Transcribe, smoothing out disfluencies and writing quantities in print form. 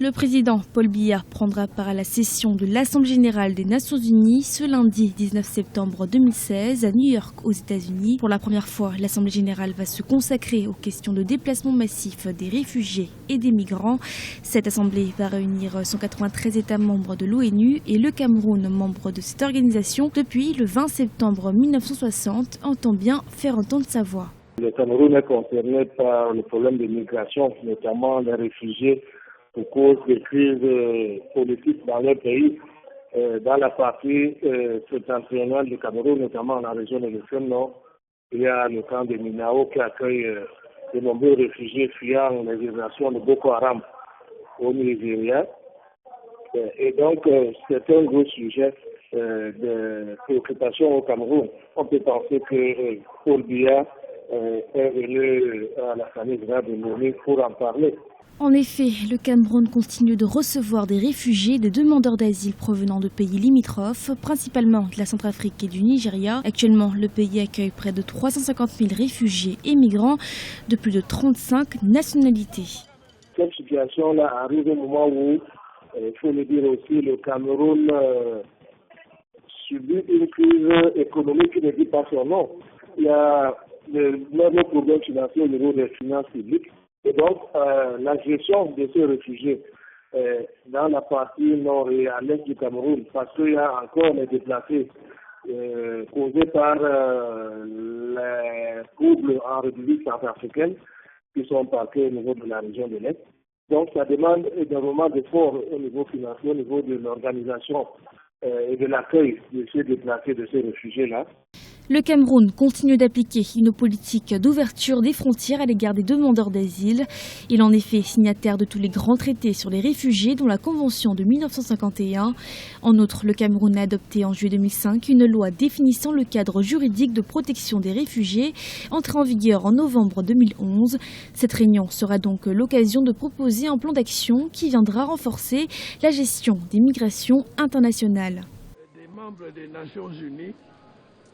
Le président Paul Biya prendra part à la session de l'Assemblée générale des Nations unies ce lundi 19 septembre 2016 à New York aux États-Unis. Pour la première fois, l'Assemblée générale va se consacrer aux questions de déplacement massif des réfugiés et des migrants. Cette assemblée va réunir 193 États membres de l'ONU et le Cameroun, membre de cette organisation depuis le 20 septembre 1960, entend bien faire entendre sa voix. Le Cameroun est concerné par le problème de migration, notamment les réfugiés pour cause des crises politiques dans leur pays. Dans la partie septentrionale du Cameroun, notamment dans la région de l'Extrême Nord, il y a le camp de Minao qui accueille de nombreux réfugiés fuyant les vibrations de Boko Haram au Nigeria. Et donc, c'est un gros sujet de préoccupation au Cameroun. On peut penser que Paul Biya est venu à l'Assemblée générale de l'ONU pour en parler. En effet, le Cameroun continue de recevoir des réfugiés, des demandeurs d'asile provenant de pays limitrophes, principalement de la Centrafrique et du Nigeria. Actuellement, le pays accueille près de 350 000 réfugiés et migrants de plus de 35 nationalités. Cette situation-là arrive au moment où, il faut le dire aussi, le Cameroun subit une crise économique qui ne dit pas son nom. Il y a de problèmes financiers au niveau des finances publiques. Et donc, la gestion de ces réfugiés dans la partie nord et à l'est du Cameroun, parce qu'il y a encore les déplacés causés par les troubles en République centrafricaine qui sont parqués au niveau de la région de l'Est. Donc, ça demande énormément d'efforts au niveau financier, au niveau de l'organisation et de l'accueil de ces déplacés, de ces réfugiés-là. Le Cameroun continue d'appliquer une politique d'ouverture des frontières à l'égard des demandeurs d'asile. Il est en effet signataire de tous les grands traités sur les réfugiés, dont la Convention de 1951. En outre, le Cameroun a adopté en juillet 2005 une loi définissant le cadre juridique de protection des réfugiés, entrée en vigueur en novembre 2011. Cette réunion sera donc l'occasion de proposer un plan d'action qui viendra renforcer la gestion des migrations internationales. Des membres des Nations unies